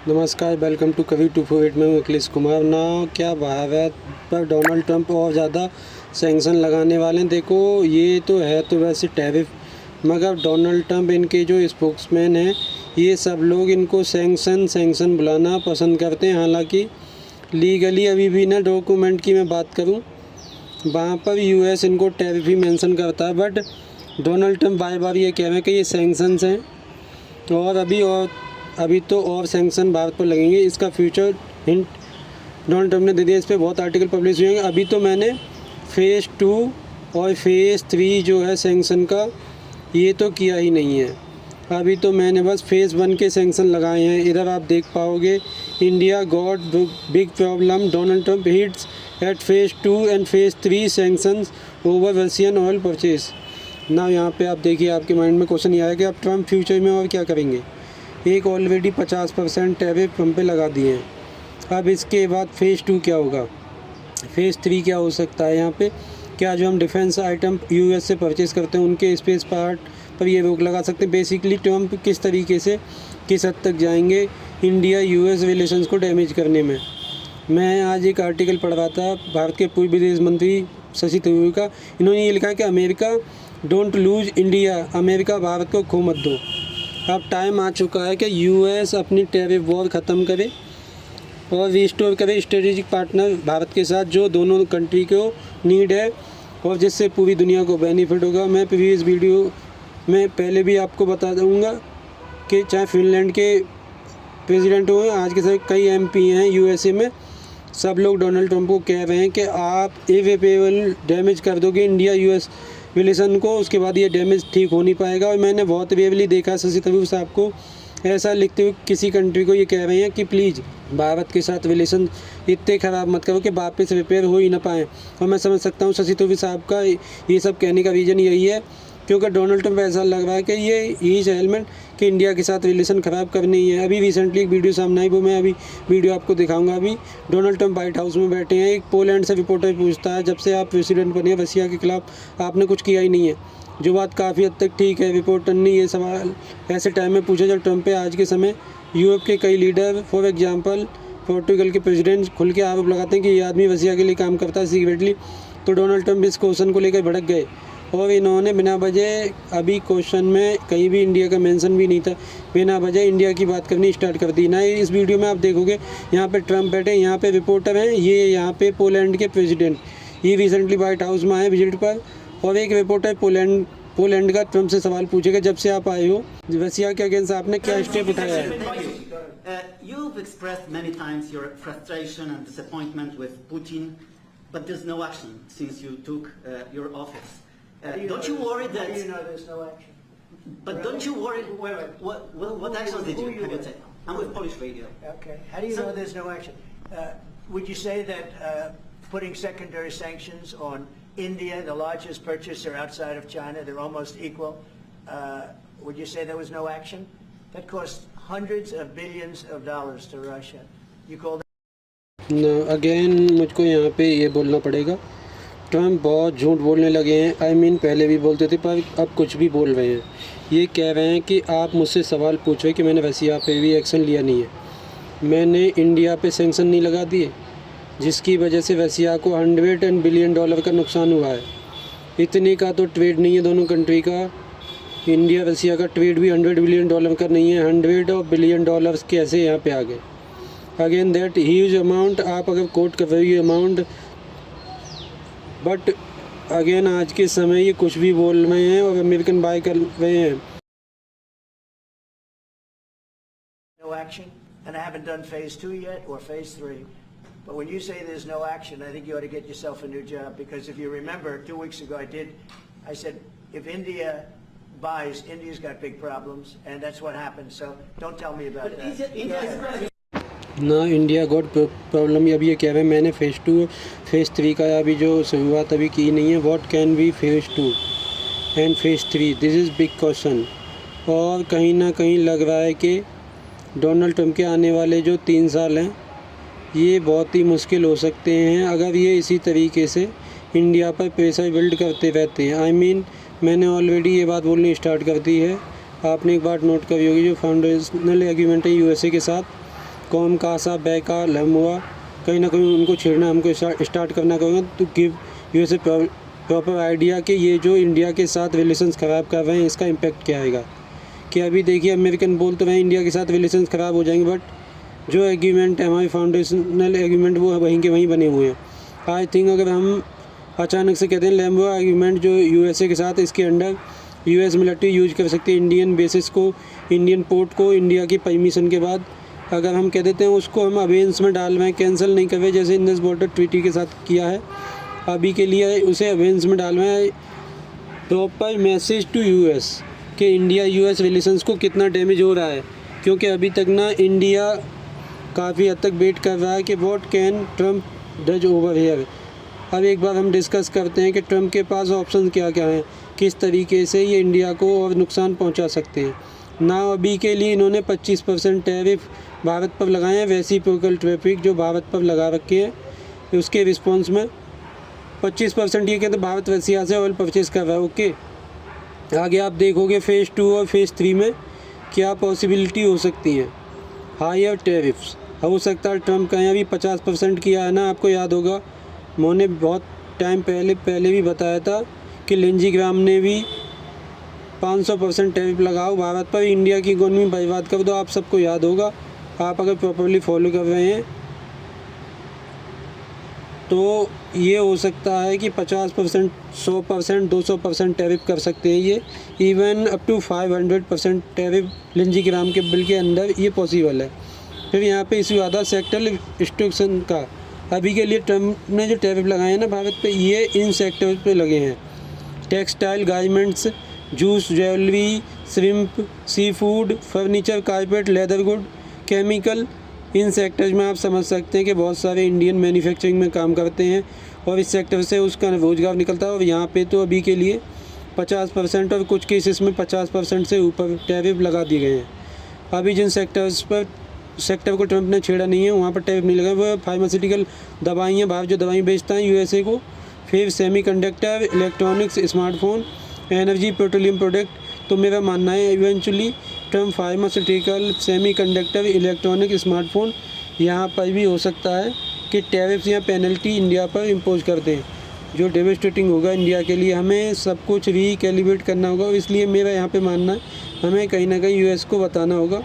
नमस्कार, welcome to कवी 248 में हूँ अखिलेश कुमार। ना क्या भारत पर डोनाल्ड ट्रंप और ज़्यादा सैंक्शन लगाने वाले हैं। देखो, ये तो है तो वैसे टैरिफ, मगर डोनाल्ड ट्रंप इनके जो स्पोक्समैन हैं, ये सब लोग इनको सैंक्शन बुलाना पसंद करते हैं। हालांकि लीगली अभी भी ना डॉक्यूमेंट की मैं बात करूँ, वहाँ पर यूएस इनको टैरिफ ही मेंशन करता है, बट डोनाल्ड ट्रंप बार बार ये कह रहे हैं कि ये सैंक्शंस हैं और अभी तो और सैंक्शन भारत पर लगेंगे। इसका फ्यूचर हिंट डोनाल्ड ट्रंप ने दे दिया। इस पर बहुत आर्टिकल पब्लिश हुए हैं। अभी तो मैंने फ़ेज़ 2 और फ़ेज़ 3 जो है सैंक्शन का, ये तो किया ही नहीं है। अभी तो मैंने बस फ़ेज़ 1 के सैंक्शन लगाए हैं। इधर आप देख पाओगे, India got big problem, Donald Trump hits at phase 2 and phase 3 sanctions over Russian oil purchase. ना यहाँ पे आप देखिए, आपके माइंड में क्वेश्चन ये आया कि आप ट्रंप फ्यूचर में और क्या करेंगे। एक ऑलरेडी 50% टैरिफ हम पे लगा दिए हैं। अब इसके बाद फ़ेज़ 2 क्या होगा, फ़ेज़ 3 क्या हो सकता है। यहाँ पे क्या जो हम डिफेंस आइटम यूएस से परचेज़ करते हैं उनके स्पेस पार्ट पर ये रोक लगा सकते हैं। बेसिकली ट्रंप किस तरीके से किस हद तक जाएंगे इंडिया यूएस रिलेशंस को डैमेज करने में। मैं आज एक आर्टिकल पढ़ रहा था भारत के पूर्व विदेश मंत्री शशि थरूर का। इन्होंने ये लिखा है कि America don't lose India, America Bharat को खो मत दो। अब टाइम आ चुका है कि यूएस अपनी टैरिफ वॉर ख़त्म करे और रिस्टोर करे स्ट्रेटेजिक पार्टनर भारत के साथ, जो दोनों कंट्री को नीड है और जिससे पूरी दुनिया को बेनिफिट होगा। मैं प्रीवियस वीडियो में पहले भी आपको बता दूंगा कि चाहे फिनलैंड के प्रेसिडेंट हुए, आज के समय कई एमपी हैं यूएसए में, सब लोग डोनाल्ड ट्रंप को कह रहे हैं कि आप इरिपेरेबल डैमेज कर दोगे इंडिया यूएस रिलेशन को, उसके बाद ये डैमेज ठीक हो नहीं पाएगा। और मैंने बहुत रेयरली देखा शशि थरूर साहब को ऐसा लिखते हुए किसी कंट्री को ये कह रहे हैं कि प्लीज़ भारत के साथ रिलेशन इतने ख़राब मत करो कि वापस रिपेयर हो ही ना पाए। और मैं समझ सकता हूँ शशि थरूर साहब का ये सब कहने का रीज़न यही है, क्योंकि डोनाल्ड ट्रंप ऐसा लग रहा है कि ये इज एलिमेंट कि इंडिया के साथ रिलेशन ख़राब करनी है। अभी रिसेंटली एक वीडियो सामने आई, वो मैं अभी वीडियो आपको दिखाऊंगा। अभी डोनाल्ड ट्रंप वाइट हाउस में बैठे हैं, एक पोलैंड से रिपोर्टर पूछता है, जब से आप प्रेसिडेंट बने रशिया के खिलाफ आपने कुछ किया ही नहीं है। जो बात काफ़ी हद तक ठीक है। रिपोर्टर ने ये सवाल ऐसे टाइम में पूछा जब ट्रंप पे आज के समय यूरोप के कई लीडर, फॉर एग्जाम्पल पोर्टुगल के प्रेसिडेंट, खुल के आरोप लगाते हैं कि ये आदमी रशिया के लिए काम करता है सीक्रेटली। तो डोनाल्ड ट्रंप इस क्वेश्चन को लेकर भड़क गए और इन्होंने बिना वजह, अभी क्वेश्चन में कहीं भी इंडिया का मेंशन भी नहीं था, बिना वजह इंडिया की बात करनी स्टार्ट कर दी ना। इस वीडियो में आप देखोगे, यहाँ पे ट्रंप बैठे, यहाँ पे रिपोर्टर हैं, ये यहाँ पे पोलैंड के प्रेसिडेंट, ये रिसेंटली वाइट हाउस में आए विजिट पर। और एक रिपोर्टर पोलैंड का ट्रंप से सवाल पूछेगा, जब से आप आए हो रशिया के अगेंस्ट आपने क्या स्टेप उठाया है। You've expressed many times your frustration and disappointment with Putin, but there's no action since you took your office. Don't you worry that? How do you know there's no action? But Really? don't you worry? Wait. What action did you have you taken? I'm with Polish radio. Okay. How do you know there's no action? Would you say that putting secondary sanctions on India, the largest purchaser outside of China, they're almost equal? Would you say there was no action? That cost hundreds of billions of dollars to Russia. You call that? Again मुझको यहाँ पे ये बोलना पड़ेगा, Trump बहुत झूठ बोलने लगे हैं। पहले भी बोलते थे, पर अब कुछ भी बोल रहे हैं। ये कह रहे हैं कि आप मुझसे सवाल पूछ रहे कि मैंने रशिया पे भी एक्शन लिया नहीं है, मैंने इंडिया पे सैंक्शन नहीं लगा दिए, जिसकी वजह से रशिया को $100 बिलियन का नुकसान हुआ है। इतने का तो ट्रेड नहीं है दोनों कंट्री का। इंडिया रशिया का ट्रेड भी $100 बिलियन का नहीं है। $100 बिलियन कैसे यहाँ पे आ गए। अगेन दैट ह्यूज अमाउंट, आप अगर कोट कर रहे हो अमाउंट, बट अगेन आज के समय ये कुछ भी बोल रहे हैं और अमेरिकन बाय कर रहे हैं। No action, and I haven't done phase 2 yet or phase 3. But when you say there's no action, I think you ought to get yourself a new job, because if you remember 2 weeks ago I said if India buys, India's got big problems, and that's what happened. So don't tell me about that. India is ना India got problem, अभी ये कह रहे हैं मैंने phase 2 phase 3 का अभी जो शुरुआत अभी की नहीं है। What can be phase 2 and phase 3, this is big question. और कहीं ना कहीं लग रहा है कि डोनाल्ड ट्रंप के आने वाले जो 3 साल हैं ये बहुत ही मुश्किल हो सकते हैं अगर ये इसी तरीके से इंडिया पर प्रेशर बिल्ड करते रहते हैं। मैंने ऑलरेडी ये बात बोलनी स्टार्ट कर दी है। आपने एक बात नोट करी होगी, जो फाउंडेशनल एग्रीमेंट है यूएसए के साथ, कॉम, कासा, बैका, लम्बुआ, कहीं ना कहीं उनको छेड़ना हमको स्टार्ट करना होगा तो give US A proper idea कि ये जो इंडिया के साथ रिलेशंस ख़राब कर रहे हैं इसका इम्पैक्ट क्या आएगा। कि अभी देखिए अमेरिकन बोल तो रहे इंडिया के साथ रिलेशंस ख़राब हो जाएंगे, बट जो एग्रीमेंट है हमारी फाउंडेशनल एग्रीमेंट वो वहीं के वहीं बने हुए हैं। आई थिंक अगर हम अचानक से कहते हैं लैम्बुआ एग्रीमेंट जो यूएसए के साथ, इसके अंडर यूएस मिलिट्री यूज कर सकती है इंडियन बेसिस को, इंडियन पोर्ट को इंडिया की परमिशन के बाद। अगर हम कह देते हैं उसको हम अवेंस में डाल रहे हैं, कैंसिल नहीं कर रहे जैसे इंडस बॉर्डर ट्रीटी के साथ किया है, अभी के लिए उसे अवेंस में डाल रहे हैं। प्रॉपर मैसेज टू यूएस कि इंडिया यूएस रिलेशंस को कितना डैमेज हो रहा है, क्योंकि अभी तक ना इंडिया काफ़ी हद तक वेट कर रहा है कि what can Trump does over here. अब एक बार हम डिस्कस करते हैं कि ट्रम्प के पास ऑप्शन क्या क्या हैं, किस तरीके से ये इंडिया को और नुकसान पहुंचा सकते हैं ना। अभी के लिए इन्होंने 25% टैरिफ भारत पर लगाए हैं, रेसिप्रोकल ट्रैफिक जो भारत पर लगा रखे हैं, उसके रिस्पॉन्स में 25% ये कहते हैं भारत रसिया से ऑयल परचेज़ कर रहा है। ओके, आगे आप देखोगे फेज़ 2 और फेज़ 3 में क्या पॉसिबिलिटी हो सकती है। हायर टैरिफ्स हो सकता है ट्रम्प कहें, अभी 50% किया है ना, आपको याद होगा मैंने बहुत टाइम पहले भी बताया था कि लिंजी ग्राम ने भी 500% टैरिफ लगाओ भारत पर, इंडिया की इकोनॉमी बर्बाद कर दो। आप सबको याद होगा, आप अगर प्रॉपर्ली फॉलो कर रहे हैं तो ये हो सकता है कि 50%, 100%, 200% टैरिफ कर सकते हैं ये, इवन अप टू 500% टैरिफ लिंजी ग्राम के बिल के अंदर ये पॉसिबल है। फिर यहाँ पे इशू आता है सेक्टर रिस्ट्रिक्शन का। अभी के लिए ट्रम्प ने जो टैरिफ लगाए हैं ना भारत पे, ये इन सेक्टर पे लगे हैं, textile, garments, juice, jewellery, shrimp, seafood, furniture, carpet, leather good, chemical. इन सेक्टर्स में आप समझ सकते हैं कि बहुत सारे इंडियन मैन्युफैक्चरिंग में काम करते हैं और इस सेक्टर से उसका रोज़गार निकलता है। और यहाँ पे तो अभी के लिए 50% और कुछ केसेस में 50% से ऊपर टैरिफ लगा दिए गए हैं। अभी जिन सेक्टर को ट्रम्प ने छेड़ा नहीं है वहाँ पर टैरिफ नहीं लगा। वो फार्मास्यूटिकल दवाइयाँ, भारत जो दवाई बेचता है यूएसए को, फिर semiconductor, electronics, smartphone, energy, petroleum product. तो मेरा मानना है eventually Trump pharmaceutical, semiconductor, electronic, smartphone यहाँ पर भी हो सकता है कि टैरिफ्स या पेनल्टी इंडिया पर इम्पोज कर दें, जो डेविस्टेटिंग होगा इंडिया के लिए। हमें सब कुछ रिकैलिब्रेट करना होगा, इसलिए मेरा यहाँ पे मानना है हमें कहीं ना कहीं यूएस को बताना होगा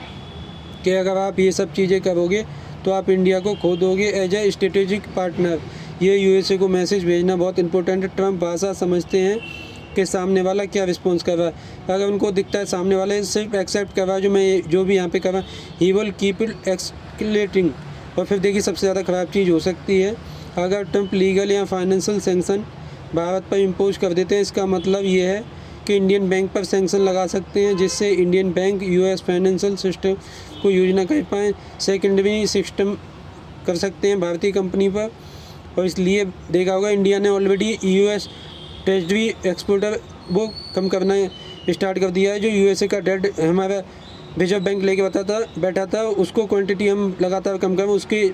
कि अगर आप ये सब चीज़ें करोगे तो आप इंडिया को खो दोगे एज ए स्ट्रेटेजिक पार्टनर। ये यूएसए को मैसेज भेजना बहुत इंपॉर्टेंट है। ट्रम्प भाषा समझते हैं कि सामने वाला क्या रिस्पॉन्स कर रहा है। अगर उनको दिखता है सामने वाले सिर्फ एक्सेप्ट कर रहा है जो भी यहाँ पे कर रहा है, ही विल कीप इट एक्सकेलेटिंग। और फिर देखिए सबसे ज़्यादा ख़राब चीज़ हो सकती है अगर ट्रम्प लीगल या फाइनेंशियल सैंक्शन भारत पर इम्पोज कर देते हैं। इसका मतलब ये है कि इंडियन बैंक पर सैंक्शन लगा सकते हैं, जिससे Indian bank US financial system को यूज ना कर पाएँ, सेकेंडरी सिस्टम कर सकते हैं भारतीय कंपनी पर। और इसलिए देखा होगा इंडिया ने ऑलरेडी यूएस ट्रेजरी एक्सपोर्टर वो कम करना स्टार्ट कर दिया है। जो यूएसए का डेट हमारा रिजर्व बैंक लेके बैठा था उसको क्वांटिटी हम लगातार कम करें, उसकी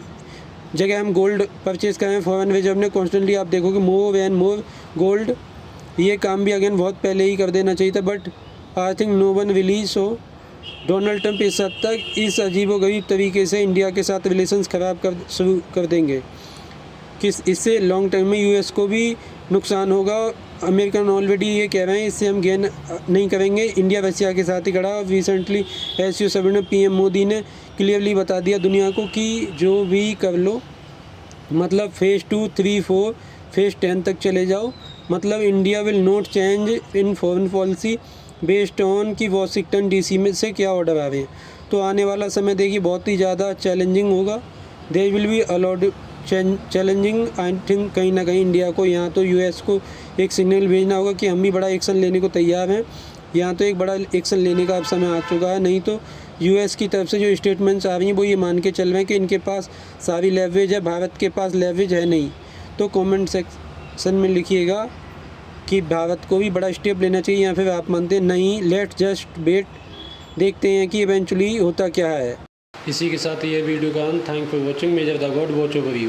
जगह हम गोल्ड परचेज करें। फॉरेन रिजर्व ने कॉन्स्टेंटली आप देखोगे मोर एंड मोर गोल्ड। ये काम भी अगेन बहुत पहले ही कर देना चाहिए था, but I think no one release. सो डोनाल्ड ट्रम्प इस हद तक इस अजीबोगरीब तरीके से इंडिया के साथ रिलेशंस ख़राब शुरू कर देंगे कि इससे लॉन्ग टर्म में यूएस को भी नुकसान होगा। अमेरिकन ऑलरेडी ये कह रहे हैं इससे हम गेन नहीं करेंगे, इंडिया रसिया के साथ ही खड़ा। रिसेंटली SU7 में PM मोदी ने क्लियरली बता दिया दुनिया को कि जो भी कर लो, मतलब फेज़ 2, 3, 4, फेज़ 10 तक चले जाओ, मतलब India will not change in foreign policy based on कि वॉशिंगटन DC में से क्या ऑर्डर आ रहे हैं। तो आने वाला समय देखिए बहुत ही ज़्यादा चैलेंजिंग होगा। There will be a lot challenging. I think कहीं ना कहीं इंडिया को यहाँ तो यूएस को एक सिग्नल भेजना होगा कि हम भी बड़ा एक्शन लेने को तैयार हैं। यहाँ तो एक बड़ा एक्शन लेने का अब समय आ चुका है, नहीं तो यूएस की तरफ से जो स्टेटमेंट्स आ रही हैं वो ये मान के चल रहे हैं कि इनके पास सारी लेवरेज है, भारत के पास लेवरेज है नहीं। तो कमेंट सेक्शन में लिखिएगा कि भारत को भी बड़ा स्टेप लेना चाहिए, या फिर आप मानते हैं नहीं, लेट्स जस्ट वेट, देखते हैं कि इवेंचुअली होता क्या है। इसी के साथ ये वीडियो का अंत। Thank for watching. Measure the God watch over you.